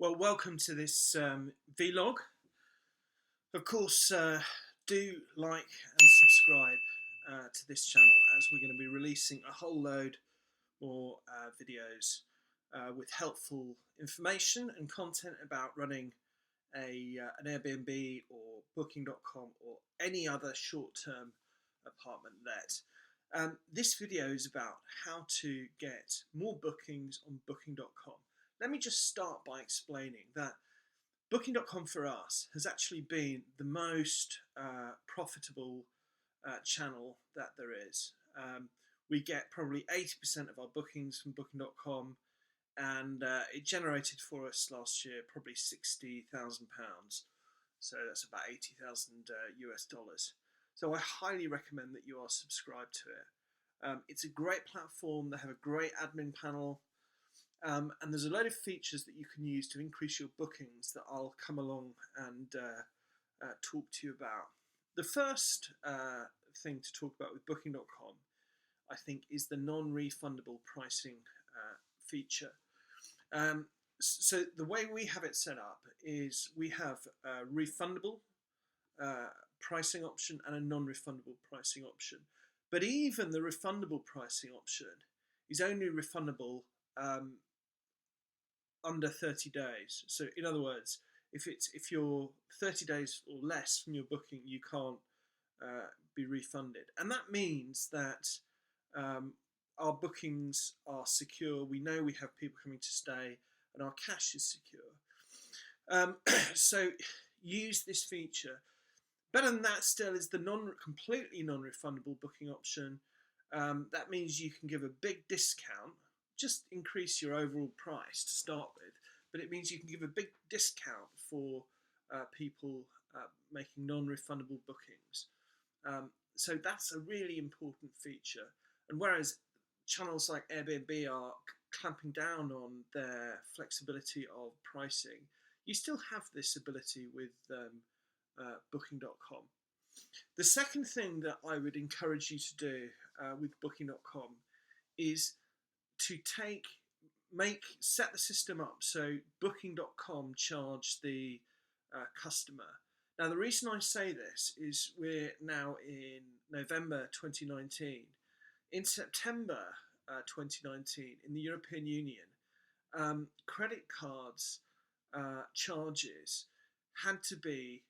Well, welcome to this vlog. Of course, do like and subscribe to this channel, as we're going to be releasing a whole load more videos with helpful information and content about running an Airbnb or Booking.com or any other short-term apartment let. This video is about how to get more bookings on Booking.com. Let me just start by explaining that Booking.com for us has actually been the most profitable channel that there is. We get probably 80% of our bookings from Booking.com, and it generated for us last year probably £60,000. So that's about 80,000 US dollars. So I highly recommend that you are subscribed to it. It's a great platform. They have a great admin panel. And there's a load of features that you can use to increase your bookings that I'll come along and talk to you about. The first thing to talk about with Booking.com, I think, is the non-refundable pricing feature. So the way we have it set up is we have a refundable pricing option and a non-refundable pricing option. But even the refundable pricing option is only refundable under 30 days. So in other words, if you're 30 days or less from your booking, you can't be refunded. And that means that our bookings are secure. We know we have people coming to stay, and our cash is secure. So use this feature. Better than that still is the completely non-refundable booking option. That means you can give a big discount, just increase your overall price to start with, but it means you can give a big discount for people making non-refundable bookings. So that's a really important feature. And whereas channels like Airbnb are clamping down on their flexibility of pricing, you still have this ability with Booking.com. The second thing that I would encourage you to do with Booking.com is to set the system up so Booking.com charge the customer. Now, the reason I say this is we're now in November 2019. In September 2019, in the European Union, credit cards charges had to be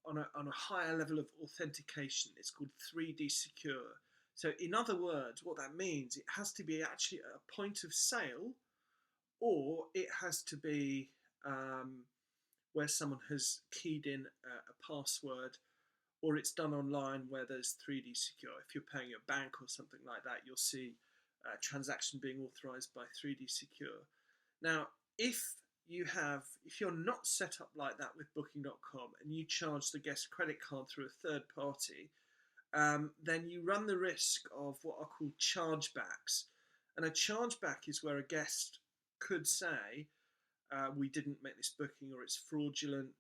on a higher level of authentication. It's called 3D secure. So in other words, what that means, it has to be actually at a point of sale, or it has to be where someone has keyed in a password, or it's done online where there's 3D secure. If you're paying a bank or something like that, you'll see a transaction being authorized by 3D secure. Now, if you're not set up like that with Booking.com and you charge the guest credit card through a third party, then you run the risk of what are called chargebacks. And a chargeback is where a guest could say, we didn't make this booking, or it's fraudulent.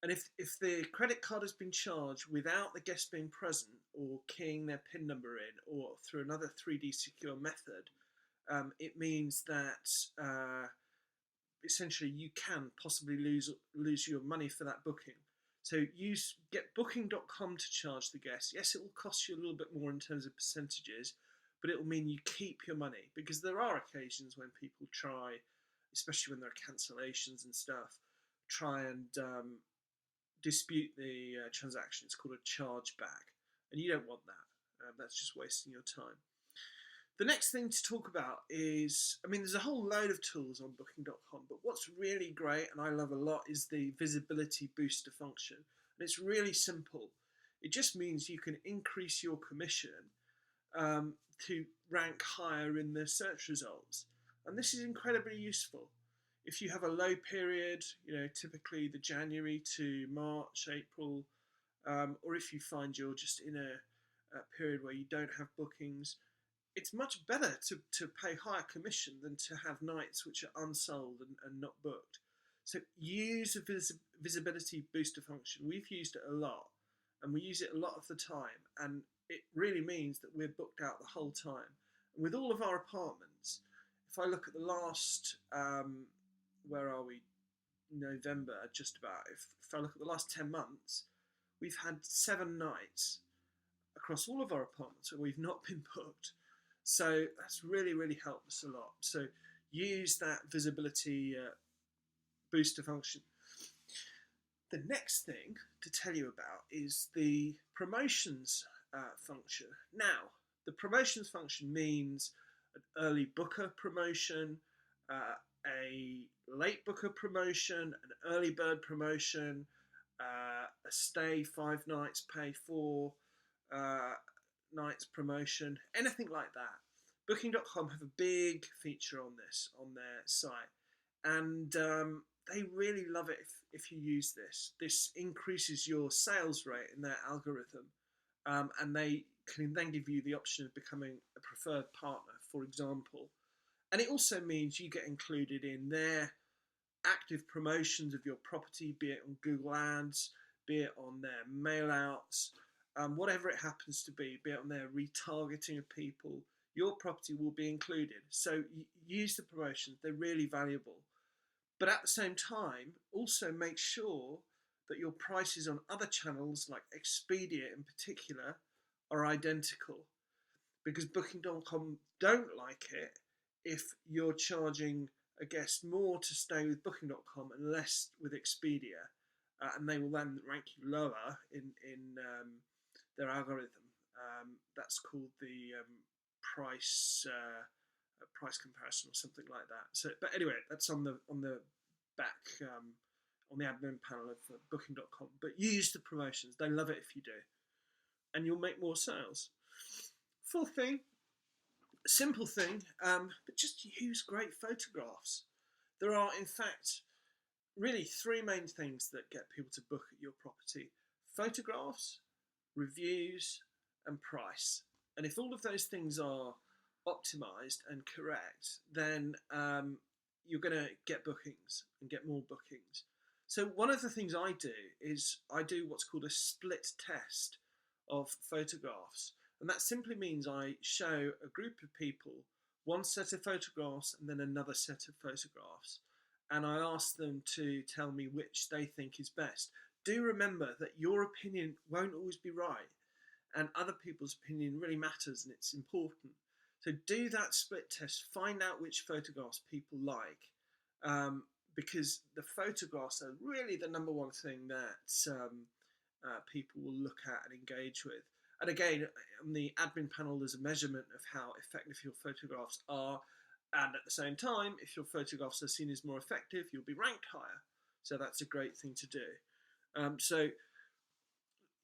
And if the credit card has been charged without the guest being present, or keying their PIN number in, or through another 3D secure method, it means that essentially you can possibly lose your money for that booking. So get Booking.com to charge the guest. Yes, it will cost you a little bit more in terms of percentages, but it will mean you keep your money, because there are occasions when people try, especially when there are cancellations and stuff, try and dispute the transaction. It's called a chargeback, and you don't want that. That's just wasting your time. The next thing to talk about is, there's a whole load of tools on Booking.com, but what's really great, and I love a lot, is the visibility booster function. And it's really simple. It just means you can increase your commission to rank higher in the search results. And this is incredibly useful. If you have a low period, typically the January to March, April, or if you find you're just in a period where you don't have bookings, it's much better to pay higher commission than to have nights which are unsold and not booked. So use a visibility booster function. We've used it a lot, and we use it a lot of the time, and it really means that we're booked out the whole time. And with all of our apartments, if I look at the last, where are we? November, just about. If I look at the last 10 months, we've had 7 nights across all of our apartments where we've not been booked. So that's really, really helped us a lot. So use that visibility booster function. The next thing to tell you about is the promotions function. Now, the promotions function means an early booker promotion, a late booker promotion, an early bird promotion, a stay 5 nights, pay 4 nights promotion, anything like that. Booking.com have a big feature on this on their site, and they really love it if you use this. This increases your sales rate in their algorithm, and they can then give you the option of becoming a preferred partner, for example. And it also means you get included in their active promotions of your property, be it on Google Ads, be it on their mail outs, whatever it happens to be it on their retargeting of people, your property will be included. So use the promotions, they're really valuable. But at the same time, also make sure that your prices on other channels like Expedia in particular are identical, because Booking.com don't like it if you're charging a guest more to stay with Booking.com and less with Expedia, and they will then rank you lower in their algorithm. That's called the price comparison or something like that. So, but anyway, that's on the back on the admin panel of Booking.com. But use the promotions; they love it if you do, and you'll make more sales. Fourth thing, simple thing, but just use great photographs. There are, in fact, really 3 main things that get people to book at your property: photographs, reviews, and price. And if all of those things are optimized and correct, then you're going to get bookings and get more bookings. So one of the things I do is I do what's called a split test of photographs. And that simply means I show a group of people one set of photographs and then another set of photographs. And I ask them to tell me which they think is best. Do remember that your opinion won't always be right, and other people's opinion really matters and it's important. So do that split test, find out which photographs people like, because the photographs are really the number one thing that people will look at and engage with. And again, on the admin panel, there's a measurement of how effective your photographs are. And at the same time, if your photographs are seen as more effective, you'll be ranked higher. So that's a great thing to do. So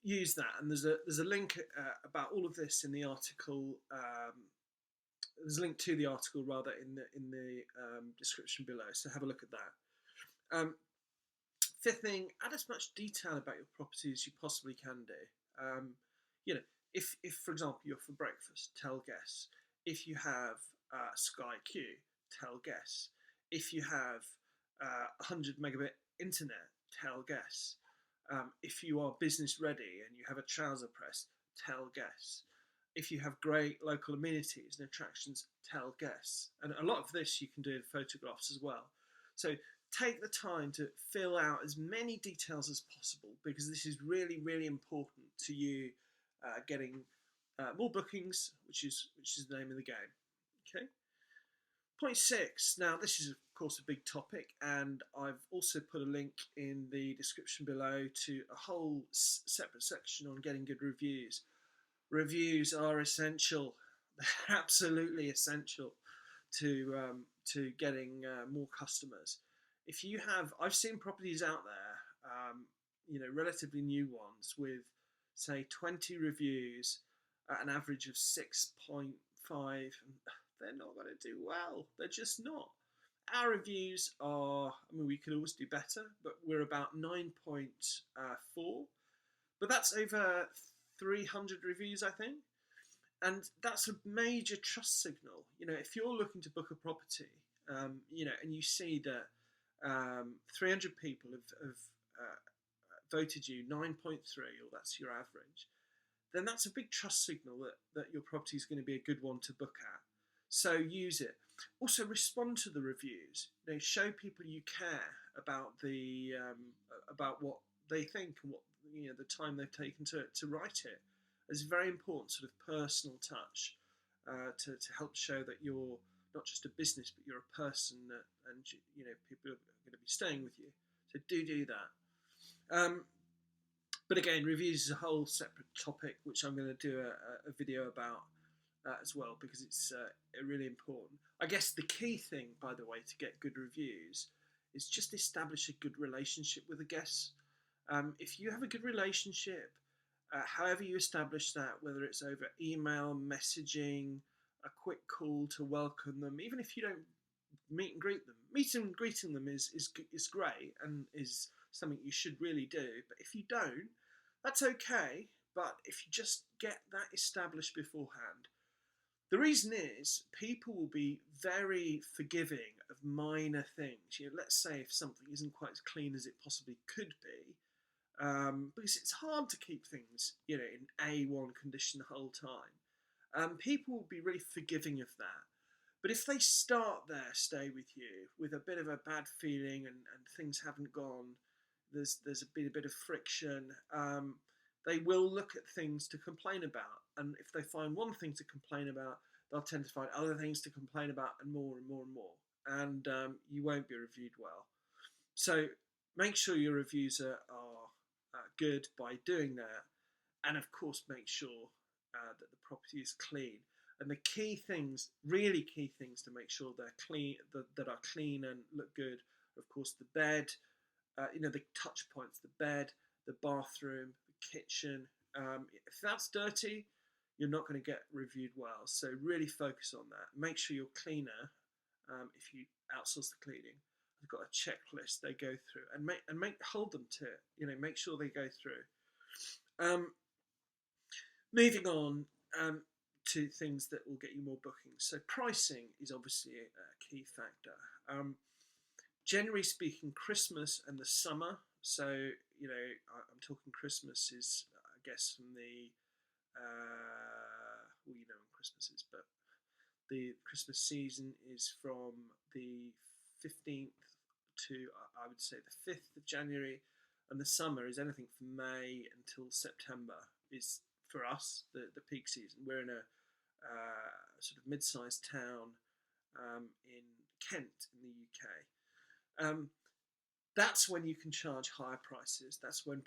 use that. And there's a link about all of this in the article. There's a link to the article rather in the description below. So have a look at that. Fifth thing, add as much detail about your property as you possibly can do. If for example you're for breakfast, tell guests. If you have Sky Q, tell guests. If you have 100 megabit internet, tell guests. If you are business ready and you have a trouser press, tell guests. If you have great local amenities and attractions, tell guests. And a lot of this you can do in photographs as well. So take the time to fill out as many details as possible, because this is really, really important to you getting more bookings, which is the name of the game. Okay. Point 6. Now, this is of course a big topic, and I've also put a link in the description below to a whole separate section on getting good reviews. Reviews are essential. They're absolutely essential to getting more customers. If you have, I've seen properties out there, relatively new ones with, say, 20 reviews at an average of 6.5, and they're not going to do well. They're just not. Our reviews are, we could always do better, but we're about 9.4. But that's over 300 reviews, I think. And that's a major trust signal. If you're looking to book a property, and you see that 300 people have voted you 9.3, or that's your average, then that's a big trust signal that your property is going to be a good one to book at. So use it. Also, respond to the reviews. Show people you care about about what they think and what the time they've taken to write it. It's a very important sort of personal touch to help show that you're not just a business, but you're a person and people are going to be staying with you. So do that. But again, reviews is a whole separate topic, which I'm going to do a video about as well, because it's really important. I guess the key thing, by the way, to get good reviews is just establish a good relationship with the guests. If you have a good relationship, however you establish that, whether it's over email, messaging, a quick call to welcome them, even if you don't meet and greet them, meeting and greeting them is great and is something you should really do. But if you don't, that's okay. But if you just get that established beforehand, the reason is people will be very forgiving of minor things. Let's say if something isn't quite as clean as it possibly could be, because it's hard to keep things, in A1 condition the whole time. People will be really forgiving of that. But if they start their stay with you with a bit of a bad feeling and things haven't gone, there's been a bit of friction, they will look at things to complain about. And if they find one thing to complain about, they'll tend to find other things to complain about and more and more and more. And you won't be reviewed well. So make sure your reviews are good by doing that. And of course, make sure that the property is clean. And the key things, really key things to make sure they're clean, that are clean and look good, of course, the bed, the touch points, the bed, the bathroom, the kitchen. If that's dirty, you're not going to get reviewed well. So really focus on that. Make sure your cleaner, if you outsource the cleaning, they've got a checklist they go through, and hold them to it. Make sure they go through. Moving on to things that will get you more bookings. So pricing is obviously a key factor. Generally speaking, Christmas and the summer. So I'm talking Christmas is, I guess, from the when Christmas is, but the Christmas season is from the 15th to I would say the 5th of January, and the summer is anything from May until September is for us the peak season. We're in a sort of mid-sized town in Kent in the UK. That's when you can charge higher prices. That's when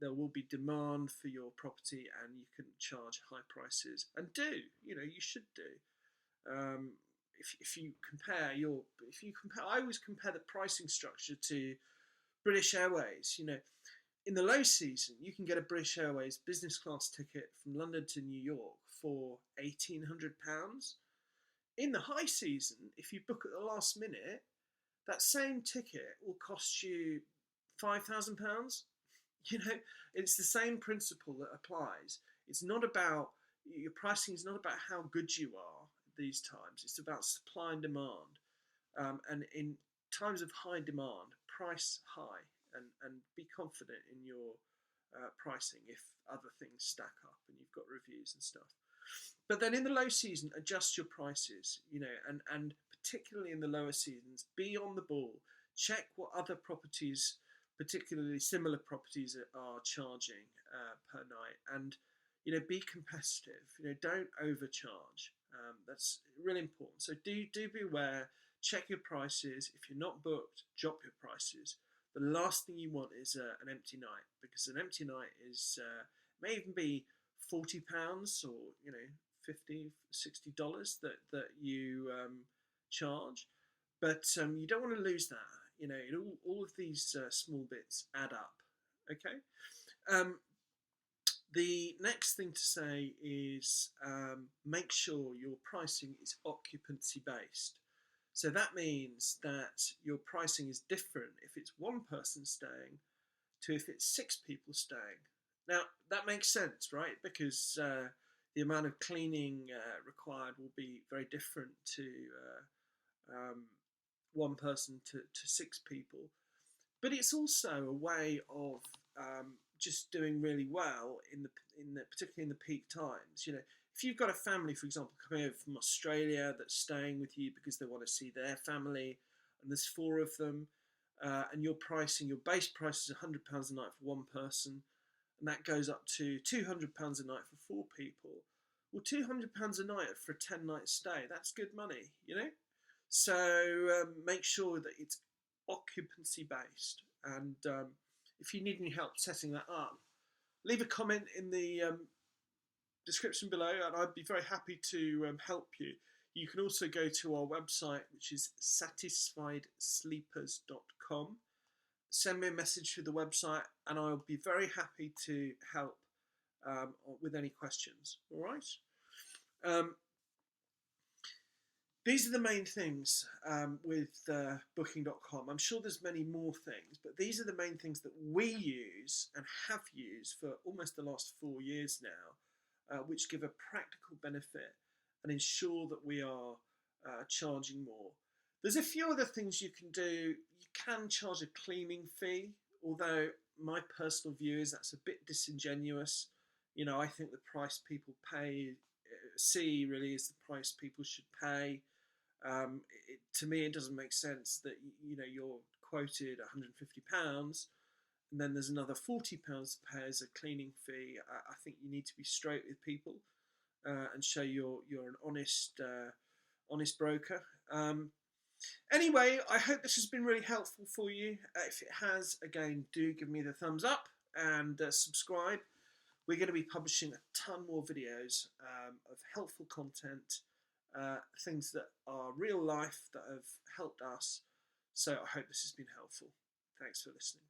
there will be demand for your property, and you can charge high prices. And you should do. If you compare, I always compare the pricing structure to British Airways. In the low season, you can get a British Airways business class ticket from London to New York for £1,800. In the high season, if you book at the last minute, that same ticket will cost you £5,000. It's the same principle that applies. It's not about, your pricing is not about how good you are these times. It's about supply and demand. And in times of high demand, price high and be confident in your pricing if other things stack up and you've got reviews and stuff. But then in the low season, adjust your prices, and particularly in the lower seasons, be on the ball. Check what other properties, particularly similar properties, are charging per night, and be competitive. Don't overcharge. That's really important. So do be aware. Check your prices. If you're not booked, drop your prices. The last thing you want is an empty night, because an empty night is may even be £40 or $50, $60 that you charge, but you don't want to lose that. All of these small bits add up. Okay. The next thing to say is make sure your pricing is occupancy based. So that means that your pricing is different if it's one person staying to if it's 6 people staying. Now, that makes sense, right? Because the amount of cleaning required will be very different to one person to 6 people. But it's also a way of just doing really well in the particularly in the peak times. If you've got a family, for example, coming over from Australia that's staying with you because they want to see their family, and there's 4 of them, and your base price is £100 a night for one person, and that goes up to £200 a night for 4 people. Well, £200 a night for a 10-night stay, that's good money, you know? So make sure that it's occupancy based, and if you need any help setting that up, leave a comment in the description below, and I'd be very happy to help you. You can also go to our website, which is satisfiedsleepers.com. Send me a message through the website, and I'll be very happy to help with any questions. All right. These are the main things with Booking.com. I'm sure there's many more things, but these are the main things that we use and have used for almost the last 4 years now, which give a practical benefit and ensure that we are charging more. There's a few other things you can do. You can charge a cleaning fee, although my personal view is that's a bit disingenuous. You know, I think the price people see really is the price people should pay. To me, it doesn't make sense that you're quoted £150 and then there's another £40 to pay as a cleaning fee. I think you need to be straight with people and show you're an honest broker. Anyway, I hope this has been really helpful for you. If it has, again, do give me the thumbs up and subscribe. We're going to be publishing a ton more videos of helpful content, things that are real life that have helped us. So I hope this has been helpful. Thanks for listening.